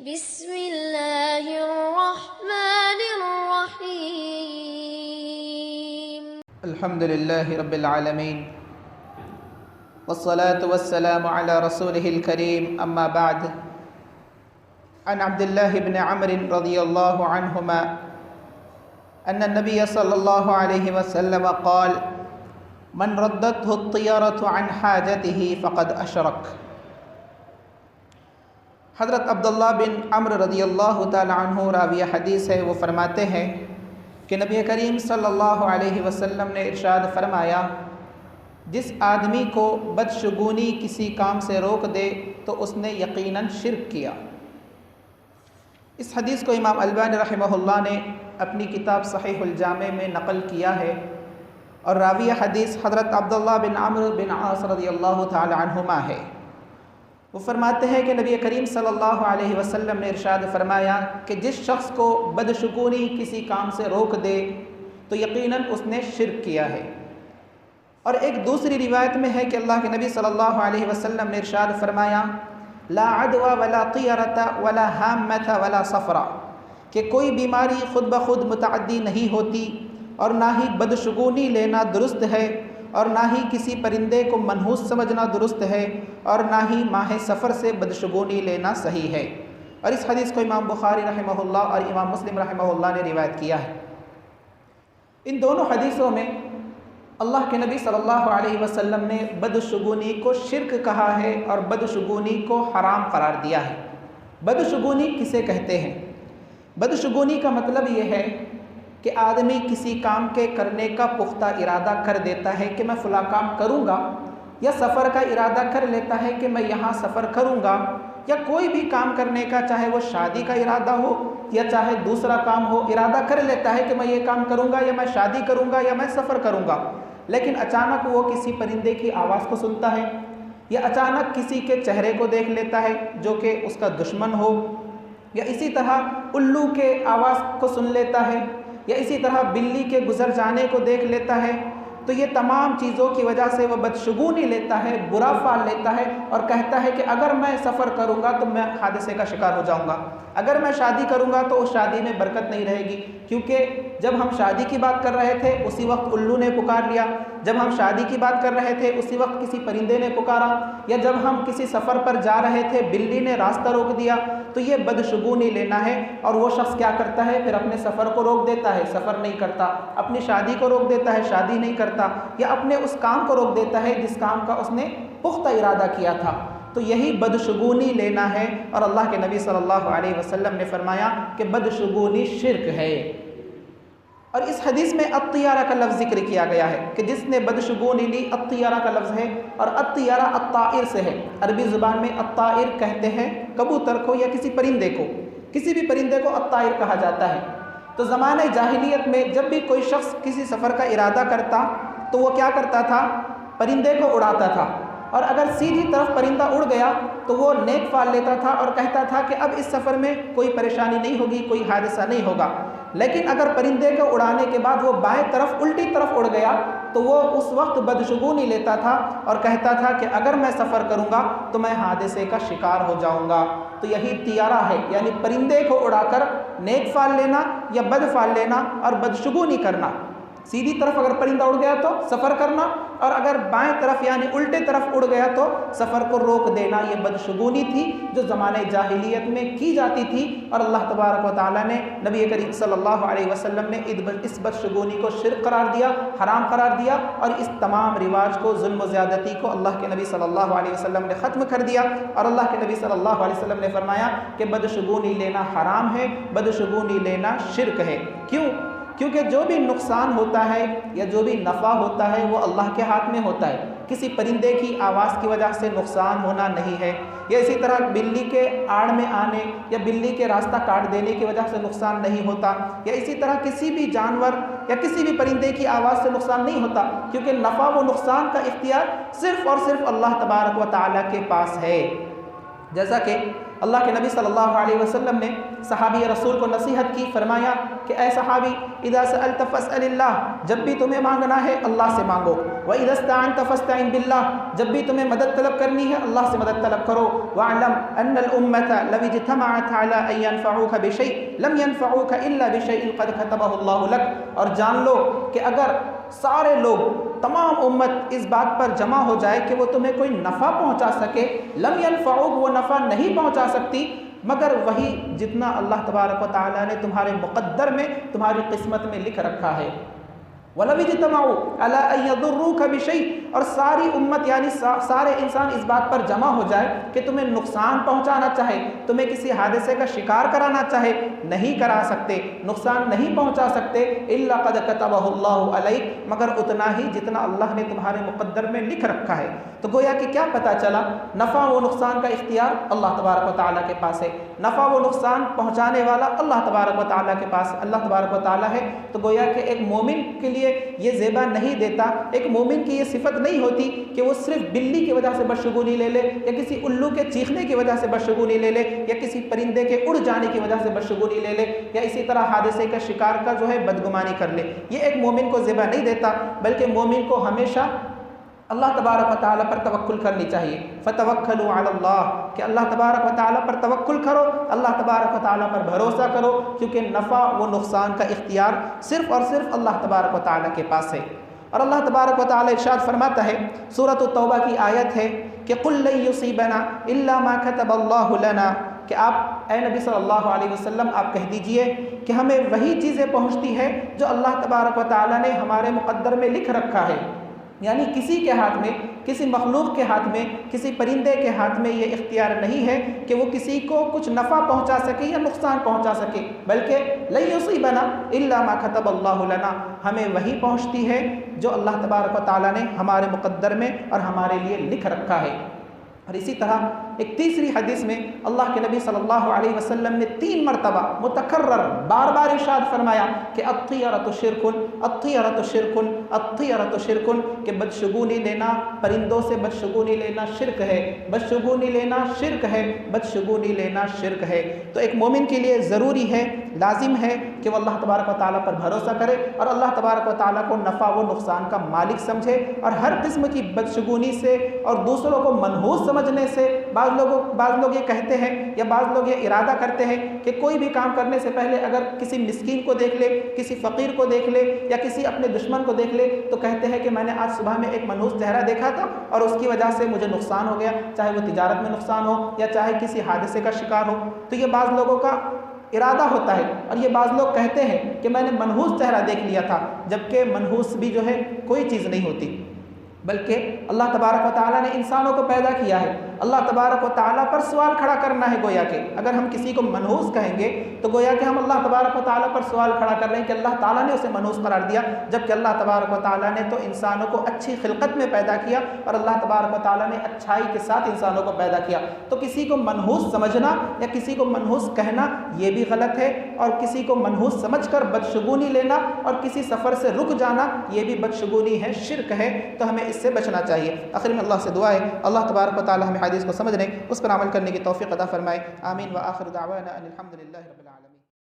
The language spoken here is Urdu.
بسم اللہ الرحمن الرحیم الحمد للہ رب العالمین والصلاة والسلام على رسوله الكريم اما بعد عن عبد الله بن عمرو رضي الله عنهما ان النبي صلى الله عليه وسلم قال من ردته الطيرة عن حاجته فقد اشرك۔ حضرت عبداللہ بن عمرو رضی اللہ تعالی عنہ راوی حدیث ہے، وہ فرماتے ہیں کہ نبی کریم صلی اللہ علیہ وسلم نے ارشاد فرمایا، جس آدمی کو بدشگونی کسی کام سے روک دے تو اس نے یقیناً شرک کیا۔ اس حدیث کو امام البانی رحمہ اللہ نے اپنی کتاب صحیح الجامع میں نقل کیا ہے، اور راوی حدیث حضرت عبداللہ بن عمرو بن عاص رضی اللہ تعالی عنہما ہے۔ وہ فرماتے ہیں کہ نبی کریم صلی اللہ علیہ وسلم نے ارشاد فرمایا کہ جس شخص کو بدشگونی کسی کام سے روک دے تو یقیناً اس نے شرک کیا ہے۔ اور ایک دوسری روایت میں ہے کہ اللہ کے نبی صلی اللہ علیہ وسلم نے ارشاد فرمایا، لا عدوى ولا طیرۃ ولا ہامۃ ولا صفرا، کہ کوئی بیماری خود بخود متعدی نہیں ہوتی، اور نہ ہی بدشگونی لینا درست ہے، اور نہ ہی کسی پرندے کو منحوس سمجھنا درست ہے، اور نہ ہی ماہ سفر سے بدشگونی لینا صحیح ہے۔ اور اس حدیث کو امام بخاری رحمہ اللہ اور امام مسلم رحمہ اللہ نے روایت کیا ہے۔ ان دونوں حدیثوں میں اللہ کے نبی صلی اللہ علیہ وسلم نے بدشگونی کو شرک کہا ہے اور بدشگونی کو حرام قرار دیا ہے۔ بدشگونی کسے کہتے ہیں؟ بدشگونی کا مطلب یہ ہے کہ آدمی کسی کام کے کرنے کا پختہ ارادہ کر دیتا ہے کہ میں فلاں کام کروں گا، یا سفر کا ارادہ کر لیتا ہے کہ میں یہاں سفر کروں گا، یا کوئی بھی کام کرنے کا، چاہے وہ شادی کا ارادہ ہو یا چاہے دوسرا کام ہو، ارادہ کر لیتا ہے کہ میں یہ کام کروں گا، یا میں شادی کروں گا، یا میں سفر کروں گا، لیکن اچانک وہ کسی پرندے کی آواز کو سنتا ہے، یا اچانک کسی کے چہرے کو دیکھ لیتا ہے جو کہ اس کا دشمن ہو، یا اسی طرح الو کے آواز کو سن لیتا ہے، یا اسی طرح بلی کے گزر جانے کو دیکھ لیتا ہے، تو یہ تمام چیزوں کی وجہ سے وہ بدشگونی لیتا ہے، برا فعل لیتا ہے، اور کہتا ہے کہ اگر میں سفر کروں گا تو میں حادثے کا شکار ہو جاؤں گا، اگر میں شادی کروں گا تو اس شادی میں برکت نہیں رہے گی، کیونکہ جب ہم شادی کی بات کر رہے تھے اسی وقت الو نے پکار لیا، جب ہم شادی کی بات کر رہے تھے اسی وقت کسی پرندے نے پکارا، یا جب ہم کسی سفر پر جا رہے تھے بلی نے راستہ روک دیا، تو یہ بدشگونی لینا ہے۔ اور وہ شخص کیا کرتا ہے؟ پھر اپنے سفر کو روک دیتا ہے، سفر نہیں کرتا، اپنی شادی کو روک دیتا ہے، شادی نہیں کرتا، یا اپنے اس کام کو روک دیتا ہے جس کام کا اس نے پختہ ارادہ کیا تھا، تو یہی بدشگونی لینا ہے۔ اور اللہ کے نبی صلی اللہ علیہ وسلم نے فرمایا کہ بدشگونی شرک ہے۔ اور اس حدیث میں الطیارہ کا لفظ ذکر کیا گیا ہے کہ جس نے بدشگونی لی، الطیارہ کا لفظ ہے، اور الطیارہ الطائر سے ہے۔ عربی زبان میں الطائر کہتے ہیں کبوتر کو یا کسی پرندے کو، کسی بھی پرندے کو الطائر کہا جاتا ہے۔ تو زمانہ جاہلیت میں جب بھی کوئی شخص کسی سفر کا ارادہ کرتا تو وہ کیا کرتا تھا؟ پرندے کو اڑاتا تھا، اور اگر سیدھی طرف پرندہ اڑ گیا تو وہ نیک فعل لیتا تھا اور کہتا تھا کہ اب اس سفر میں کوئی پریشانی نہیں ہوگی، کوئی حادثہ نہیں ہوگا۔ لیکن اگر پرندے کو اڑانے کے بعد وہ بائیں طرف الٹی طرف اڑ گیا تو وہ اس وقت بدشگونی لیتا تھا اور کہتا تھا کہ اگر میں سفر کروں گا تو میں حادثے کا شکار ہو جاؤں گا۔ تو یہی طیارہ ہے، یعنی پرندے کو اڑا کر نیک فعل لینا یا بد فعل لینا اور بدشگونی کرنا۔ سیدھی طرف اگر پرندہ اڑ گیا تو سفر کرنا، اور اگر بائیں طرف یعنی الٹے طرف اڑ گیا تو سفر کو روک دینا۔ یہ بدشگونی تھی جو زمانہ جاہلیت میں کی جاتی تھی، اور اللہ تبارک و تعالیٰ نے، نبی کریم صلی اللہ علیہ وسلم نے اس بدشگونی کو شرک قرار دیا، حرام قرار دیا، اور اس تمام رواج کو، ظلم و زیادتی کو اللہ کے نبی صلی اللہ علیہ وسلم نے ختم کر دیا۔ اور اللہ کے نبی صلی اللہ علیہ وسلم نے فرمایا کہ بدشگونی لینا حرام ہے، بدشگونی لینا شرک ہے۔ کیوں؟ کیونکہ جو بھی نقصان ہوتا ہے یا جو بھی نفع ہوتا ہے وہ اللہ کے ہاتھ میں ہوتا ہے۔ کسی پرندے کی آواز کی وجہ سے نقصان ہونا نہیں ہے، یا اسی طرح بلی کے آڑ میں آنے یا بلی کے راستہ کاٹ دینے کی وجہ سے نقصان نہیں ہوتا، یا اسی طرح کسی بھی جانور یا کسی بھی پرندے کی آواز سے نقصان نہیں ہوتا، کیونکہ نفع و نقصان کا اختیار صرف اور صرف اللہ تبارک و تعالیٰ کے پاس ہے۔ جیسا کہ اللہ کے نبی صلی اللہ علیہ وسلم نے صحابی رسول کو نصیحت کی، فرمایا کہ اے صحابی اذا سألت فاسأل اللہ، جب بھی تمہیں مانگنا ہے اللہ سے مانگو، وَإِذَا اسْتَعَنْتَ فَاسْتَعِنْ بِاللَّهِ، جب بھی تمہیں مدد طلب کرنی ہے اللہ سے مدد طلب کرو، وَاعْلَمْ أَنَّ الْأُمَّةَ لَوِ اجْتَمَعَتْ عَلَىٰ أَن يَنْفَعُوكَ بِشَيْءٍ لَمْ يَنْفَعُوكَ إِلَّا بِشَيْءٍ قَدْ كَتَبَهُ اللَّهُ لَكَ، اور جان لو کہ اگر سارے لوگ، تمام امت اس بات پر جمع ہو جائے کہ وہ تمہیں کوئی نفع پہنچا سکے، لم ينفعوک، وہ نفع نہیں پہنچا سکتی مگر وہی جتنا اللہ تبارک و تعالیٰ نے تمہارے مقدر میں، تمہاری قسمت میں لکھ رکھا ہے۔ وَلَوِ اجْتَمَعُوا عَلَىٰ أَن يَضُرُّوكَ بِشَيْءٍ، اور ساری امت یعنی سارے انسان اس بات پر جمع ہو جائے کہ تمہیں نقصان پہنچانا چاہے، تمہیں کسی حادثے کا شکار کرانا چاہے، نہیں کرا سکتے، نقصان نہیں پہنچا سکتے، إِلَّا قَدْ كَتَبَهُ اللَّهُ عَلَيْكَ، مگر اتنا ہی جتنا اللہ نے تمہارے مقدر میں لکھ رکھا ہے۔ تو گویا کہ کیا پتہ چلا، نفع و نقصان کا اختیار اللہ تبارک و تعالیٰ کے پاس ہے، نفع و نقصان پہنچانے والا اللہ تبارک و تعالیٰ کے پاس، اللہ تبارک و تعالیٰ ہے۔ تو گویا کہ ایک مومن کے لیے یہ زیبا نہیں دیتا، ایک مومن کی یہ صفت نہیں ہوتی کہ وہ صرف بلی کی وجہ سے بدشگونی لے لے، یا کسی الو کے چیخنے کی وجہ سے بدشگونی لے لے، یا کسی پرندے کے اڑ جانے کی وجہ سے بدشگونی لے لے، یا اسی طرح حادثے کا شکار کا جو ہے بدگمانی کر لے۔ یہ ایک مومن کو زیبا نہیں دیتا، بلکہ مومن کو ہمیشہ اللہ تبارک و تعالیٰ پر توکل کرنی چاہیے۔ فَتَوَكَّلُوا عَلَى اللَّهِ، کہ اللہ تبارک و تعالیٰ پر توکل کرو، اللہ تبارک و تعالیٰ پر بھروسہ کرو، کیونکہ نفع و نقصان کا اختیار صرف اور صرف اللہ تبارک و تعالیٰ کے پاس ہے۔ اور اللہ تبارک و تعالیٰ ارشاد فرماتا ہے، سورۃ التوبہ کی آیت ہے کہ قُل لَن يُصِيبَنَا إِلَّا مَا كَتَبَ اللَّهُ لَنَا، کہ آپ اے نبی صلی اللہ علیہ وسلم آپ کہہ دیجئے کہ ہمیں وہی چیزیں پہنچتی ہے جو اللہ تبارک و تعالیٰ نے ہمارے مقدر میں لکھ رکھا ہے۔ یعنی کسی کے ہاتھ میں، کسی مخلوق کے ہاتھ میں، کسی پرندے کے ہاتھ میں یہ اختیار نہیں ہے کہ وہ کسی کو کچھ نفع پہنچا سکے یا نقصان پہنچا سکے، بلکہ لن یصیبنا الا ما کتب اللہ لنا، ہمیں وہی پہنچتی ہے جو اللہ تبارک و تعالیٰ نے ہمارے مقدر میں اور ہمارے لیے لکھ رکھا ہے۔ اور اسی طرح ایک تیسری حدیث میں اللہ کے نبی صلی اللہ علیہ وسلم نے 3 مرتبہ متکرر بار بار ارشاد فرمایا کہ الطیرۃ شرک، الطیرۃ شرک، الطیرۃ شرک، کہ بدشگونی لینا، پرندوں سے بدشگونی لینا شرک ہے، بدشگونی لینا شرک ہے، بدشگونی لینا شرک ہے۔ تو ایک مومن کے لیے ضروری ہے، لازم ہے کہ وہ اللہ تبارک و تعالیٰ پر بھروسہ کرے اور اللہ تبارک و تعالیٰ کو نفع و نقصان کا مالک سمجھے، اور ہر قسم کی بدشگونی سے اور دوسروں کو منحوس سمجھنے سے، بعض لوگ یہ کہتے ہیں یا بعض لوگ یہ ارادہ کرتے ہیں کہ کوئی بھی کام کرنے سے پہلے اگر کسی مسکین کو دیکھ لے، کسی فقیر کو دیکھ لے یا کسی اپنے دشمن کو دیکھ لے تو کہتے ہیں کہ میں نے آج صبح میں ایک منحوس چہرہ دیکھا تھا اور اس کی وجہ سے مجھے نقصان ہو گیا، چاہے وہ تجارت میں نقصان ہو یا چاہے کسی حادثے کا شکار ہو۔ تو یہ بعض لوگوں کا ارادہ ہوتا ہے، اور یہ بعض لوگ کہتے ہیں کہ میں نے منحوس چہرہ دیکھ لیا تھا، جبکہ منحوس بھی جو ہے کوئی چیز نہیں ہوتی، بلکہ اللہ تبارک و تعالیٰ نے انسانوں کو پیدا کیا ہے۔ اللہ تبارک و تعالیٰ پر سوال کھڑا کرنا ہے، گویا کہ اگر ہم کسی کو منحوس کہیں گے تو گویا کہ ہم اللہ تبارک و تعالیٰ پر سوال کھڑا کر رہے ہیں کہ اللہ تعالیٰ نے اسے منحوس قرار دیا، جبکہ اللہ تبارک و تعالیٰ نے تو انسانوں کو اچھی خلقت میں پیدا کیا اور اللہ تبارک و تعالیٰ نے اچھائی کے ساتھ انسانوں کو پیدا کیا۔ تو کسی کو منحوس سمجھنا یا کسی کو منحوس کہنا یہ بھی غلط ہے، اور کسی کو منحوس سمجھ کر بدشگونی لینا اور کسی سفر سے رک جانا یہ بھی بدشگونی ہے، شرک ہے، تو ہمیں اس سے بچنا چاہیے۔ آخر میں اللہ سے دعا ہے اللہ تبارک و تعالیٰ ہمیں حدیث کو سمجھنے، اس پر عمل کرنے کی توفیق عطا فرمائے۔ آمین۔ وآخر دعوانا ان الحمد للہ رب العالمین۔